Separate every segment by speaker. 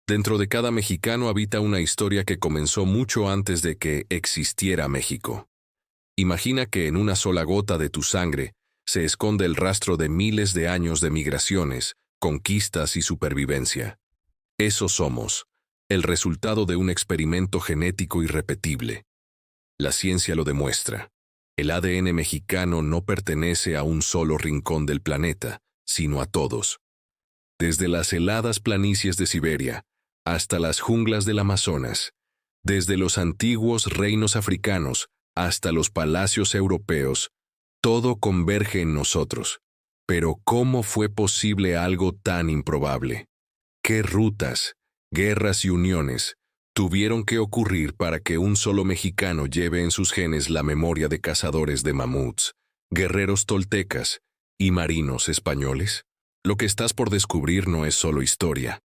Speaker 1: Dentro de cada mexicano habita una historia que comenzó mucho antes de que existiera México. Imagina que en una sola gota de tu sangre se esconde el rastro de miles de años de migraciones, conquistas y supervivencia. Eso somos, el resultado de un experimento genético irrepetible. La ciencia lo demuestra. El ADN mexicano no pertenece a un solo rincón del planeta, sino a todos. Desde las heladas planicies de Siberia hasta las junglas del Amazonas, desde los antiguos reinos africanos hasta los palacios europeos, todo converge en nosotros. Pero ¿cómo fue posible algo tan improbable? ¿Qué rutas, guerras y uniones tuvieron que ocurrir para que un solo mexicano lleve en sus genes la memoria de cazadores de mamuts, guerreros toltecas y marinos españoles? Lo que estás por descubrir no es solo historia.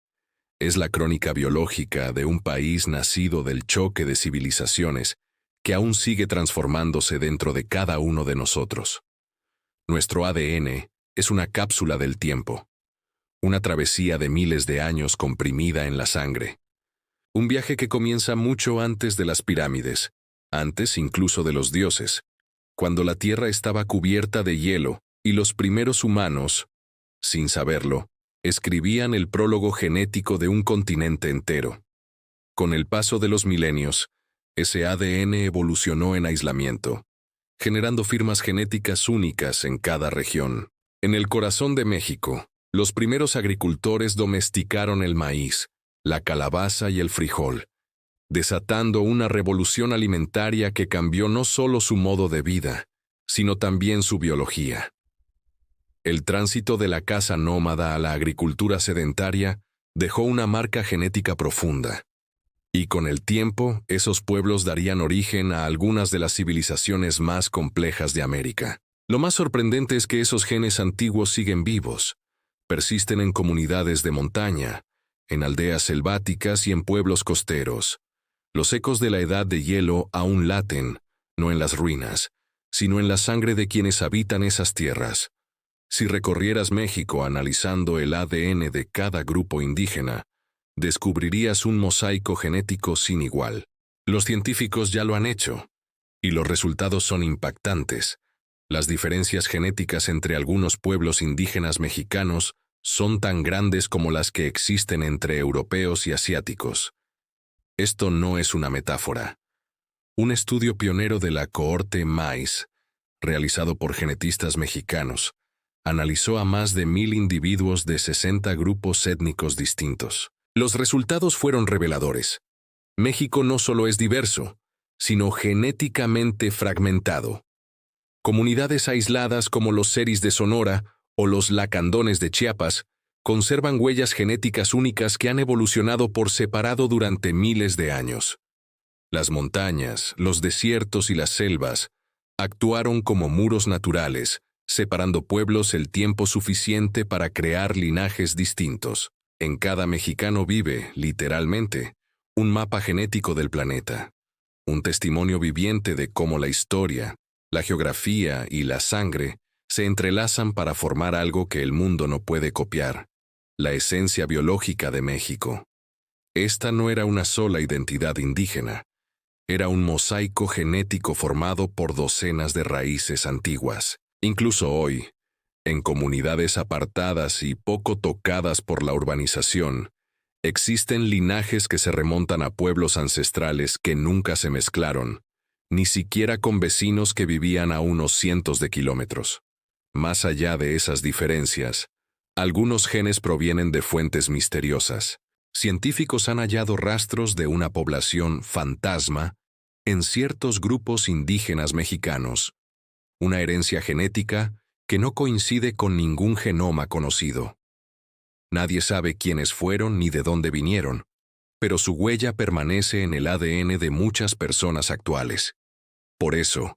Speaker 1: Es la crónica biológica de un país nacido del choque de civilizaciones que aún sigue transformándose dentro de cada uno de nosotros. Nuestro ADN es una cápsula del tiempo, una travesía de miles de años comprimida en la sangre. Un viaje que comienza mucho antes de las pirámides, antes incluso de los dioses, cuando la Tierra estaba cubierta de hielo y los primeros humanos, sin saberlo, escribían el prólogo genético de un continente entero. Con el paso de los milenios, ese ADN evolucionó en aislamiento, generando firmas genéticas únicas en cada región. En el corazón de México, los primeros agricultores domesticaron el maíz, la calabaza y el frijol, desatando una revolución alimentaria que cambió no solo su modo de vida, sino también su biología. El tránsito de la caza nómada a la agricultura sedentaria dejó una marca genética profunda. Y con el tiempo, esos pueblos darían origen a algunas de las civilizaciones más complejas de América. Lo más sorprendente es que esos genes antiguos siguen vivos, persisten en comunidades de montaña, en aldeas selváticas y en pueblos costeros. Los ecos de la edad de hielo aún laten, no en las ruinas, sino en la sangre de quienes habitan esas tierras. Si recorrieras México analizando el ADN de cada grupo indígena, descubrirías un mosaico genético sin igual. Los científicos ya lo han hecho, y los resultados son impactantes. Las diferencias genéticas entre algunos pueblos indígenas mexicanos son tan grandes como las que existen entre europeos y asiáticos. Esto no es una metáfora. Un estudio pionero de la cohorte MAIS, realizado por genetistas mexicanos, analizó a más de 1000 individuos de 60 grupos étnicos distintos. Los resultados fueron reveladores. México no solo es diverso, sino genéticamente fragmentado. Comunidades aisladas como los seris de Sonora o los lacandones de Chiapas conservan huellas genéticas únicas que han evolucionado por separado durante miles de años. Las montañas, los desiertos y las selvas actuaron como muros naturales, separando pueblos el tiempo suficiente para crear linajes distintos. En cada mexicano vive, literalmente, un mapa genético del planeta, un testimonio viviente de cómo la historia, la geografía y la sangre se entrelazan para formar algo que el mundo no puede copiar, la esencia biológica de México. Esta no era una sola identidad indígena, era un mosaico genético formado por docenas de raíces antiguas. Incluso hoy, en comunidades apartadas y poco tocadas por la urbanización, existen linajes que se remontan a pueblos ancestrales que nunca se mezclaron, ni siquiera con vecinos que vivían a unos cientos de kilómetros. Más allá de esas diferencias, algunos genes provienen de fuentes misteriosas. Científicos han hallado rastros de una población fantasma en ciertos grupos indígenas mexicanos, una herencia genética que no coincide con ningún genoma conocido. Nadie sabe quiénes fueron ni de dónde vinieron, pero su huella permanece en el ADN de muchas personas actuales. Por eso,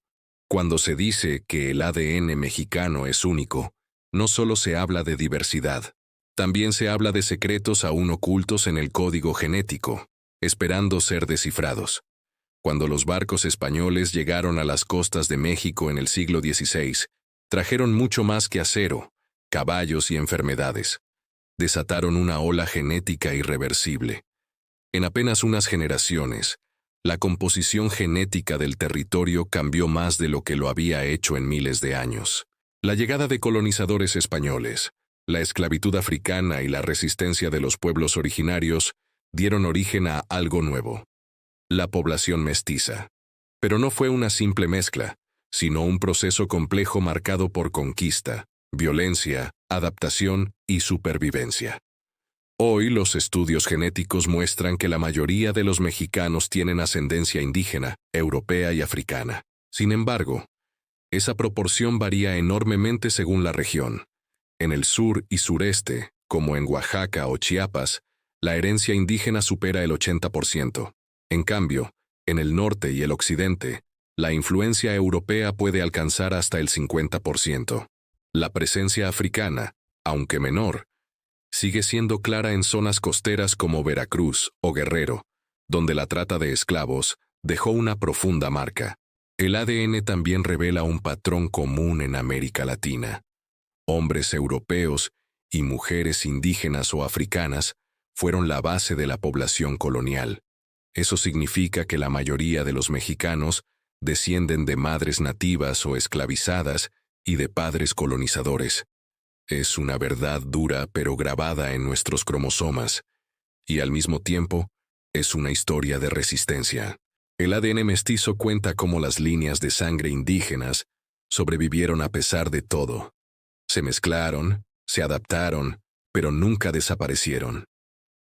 Speaker 1: cuando se dice que el ADN mexicano es único, no solo se habla de diversidad, también se habla de secretos aún ocultos en el código genético, esperando ser descifrados. Cuando los barcos españoles llegaron a las costas de México en el siglo XVI, trajeron mucho más que acero, caballos y enfermedades. Desataron una ola genética irreversible. En apenas unas generaciones, la composición genética del territorio cambió más de lo que lo había hecho en miles de años. La llegada de colonizadores españoles, la esclavitud africana y la resistencia de los pueblos originarios dieron origen a algo nuevo: la población mestiza. Pero no fue una simple mezcla, sino un proceso complejo marcado por conquista, violencia, adaptación y supervivencia. Hoy los estudios genéticos muestran que la mayoría de los mexicanos tienen ascendencia indígena, europea y africana. Sin embargo, esa proporción varía enormemente según la región. En el sur y sureste, como en Oaxaca o Chiapas, la herencia indígena supera el 80%. En cambio, en el norte y el occidente, la influencia europea puede alcanzar hasta el 50%. La presencia africana, aunque menor, sigue siendo clara en zonas costeras como Veracruz o Guerrero, donde la trata de esclavos dejó una profunda marca. El ADN también revela un patrón común en América Latina. Hombres europeos y mujeres indígenas o africanas fueron la base de la población colonial. Eso significa que la mayoría de los mexicanos descienden de madres nativas o esclavizadas y de padres colonizadores. Es una verdad dura pero grabada en nuestros cromosomas, y al mismo tiempo es una historia de resistencia. El ADN mestizo cuenta cómo las líneas de sangre indígenas sobrevivieron a pesar de todo. Se mezclaron, se adaptaron, pero nunca desaparecieron.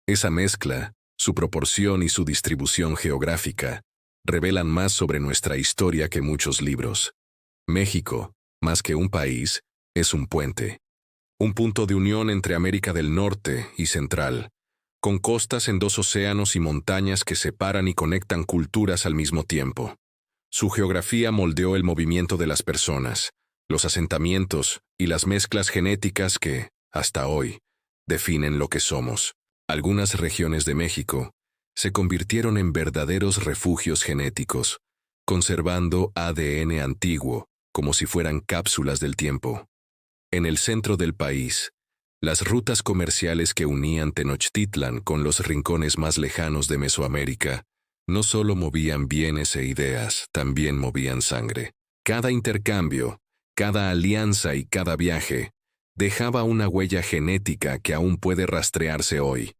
Speaker 1: Esa mezcla, su proporción y su distribución geográfica revelan más sobre nuestra historia que muchos libros. México, más que un país, es un puente. Un punto de unión entre América del Norte y Central, con costas en dos océanos y montañas que separan y conectan culturas al mismo tiempo. Su geografía moldeó el movimiento de las personas, los asentamientos y las mezclas genéticas que, hasta hoy, definen lo que somos. Algunas regiones de México se convirtieron en verdaderos refugios genéticos, conservando ADN antiguo como si fueran cápsulas del tiempo. En el centro del país, las rutas comerciales que unían Tenochtitlan con los rincones más lejanos de Mesoamérica no solo movían bienes e ideas, también movían sangre. Cada intercambio, cada alianza y cada viaje dejaba una huella genética que aún puede rastrearse hoy.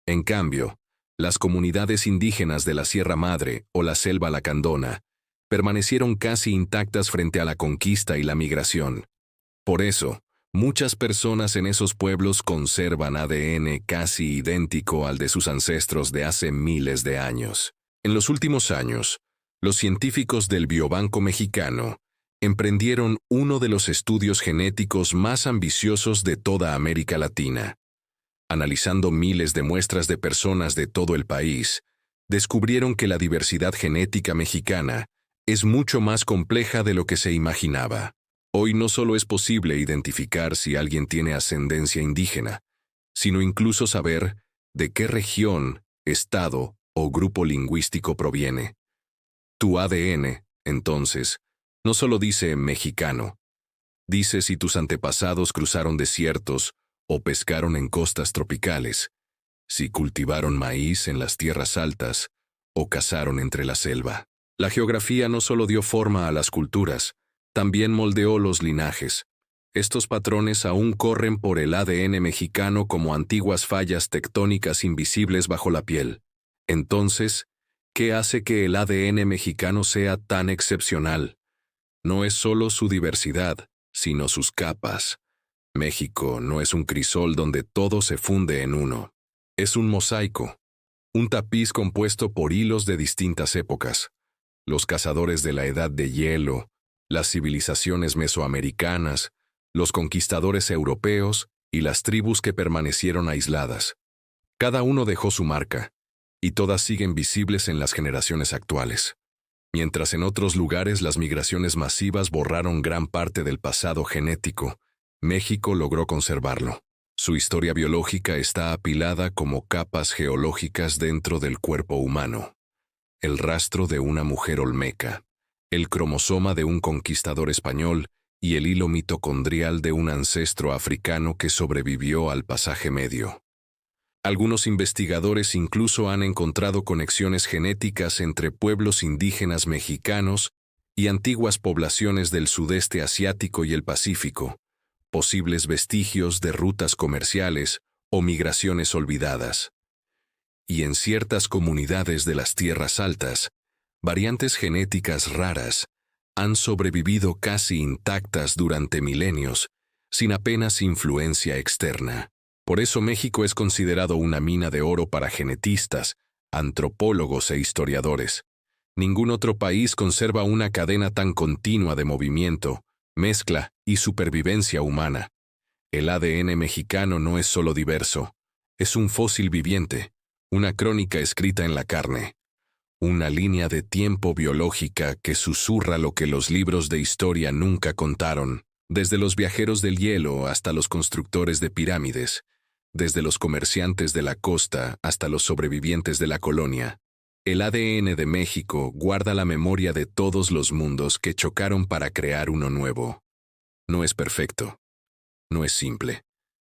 Speaker 1: En cambio, las comunidades indígenas de la Sierra Madre o la Selva Lacandona permanecieron casi intactas frente a la conquista y la migración. Por eso, muchas personas en esos pueblos conservan ADN casi idéntico al de sus ancestros de hace miles de años. En los últimos años, los científicos del Biobanco Mexicano emprendieron uno de los estudios genéticos más ambiciosos de toda América Latina. Analizando miles de muestras de personas de todo el país, descubrieron que la diversidad genética mexicana es mucho más compleja de lo que se imaginaba. Hoy no solo es posible identificar si alguien tiene ascendencia indígena, sino incluso saber de qué región, estado o grupo lingüístico proviene. Tu ADN, entonces, no solo dice mexicano, dice si tus antepasados cruzaron desiertos o pescaron en costas tropicales, si cultivaron maíz en las tierras altas o cazaron entre la selva. La geografía no solo dio forma a las culturas, también moldeó los linajes. Estos patrones aún corren por el ADN mexicano como antiguas fallas tectónicas invisibles bajo la piel. Entonces, ¿qué hace que el ADN mexicano sea tan excepcional? No es solo su diversidad, sino sus capas. México no es un crisol donde todo se funde en uno. Es un mosaico, un tapiz compuesto por hilos de distintas épocas. Los cazadores de la Edad de Hielo, las civilizaciones mesoamericanas, los conquistadores europeos y las tribus que permanecieron aisladas. Cada uno dejó su marca, y todas siguen visibles en las generaciones actuales. Mientras en otros lugares las migraciones masivas borraron gran parte del pasado genético, México logró conservarlo. Su historia biológica está apilada como capas geológicas dentro del cuerpo humano. El rastro de una mujer olmeca, el cromosoma de un conquistador español y el hilo mitocondrial de un ancestro africano que sobrevivió al pasaje medio. Algunos investigadores incluso han encontrado conexiones genéticas entre pueblos indígenas mexicanos y antiguas poblaciones del sudeste asiático y el Pacífico, posibles vestigios de rutas comerciales o migraciones olvidadas. Y en ciertas comunidades de las tierras altas, variantes genéticas raras han sobrevivido casi intactas durante milenios, sin apenas influencia externa. Por eso México es considerado una mina de oro para genetistas, antropólogos e historiadores. Ningún otro país conserva una cadena tan continua de movimiento, mezcla y supervivencia humana. El ADN mexicano no es solo diverso, es un fósil viviente, una crónica escrita en la carne, una línea de tiempo biológica que susurra lo que los libros de historia nunca contaron, desde los viajeros del hielo hasta los constructores de pirámides, desde los comerciantes de la costa hasta los sobrevivientes de la colonia. El ADN de México guarda la memoria de todos los mundos que chocaron para crear uno nuevo. No es perfecto, no es simple,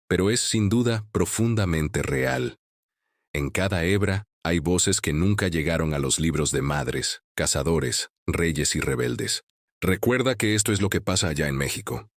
Speaker 1: pero es sin duda profundamente real. En cada hebra hay voces que nunca llegaron a los libros de madres, cazadores, reyes y rebeldes. Recuerda que esto es lo que pasa allá en México.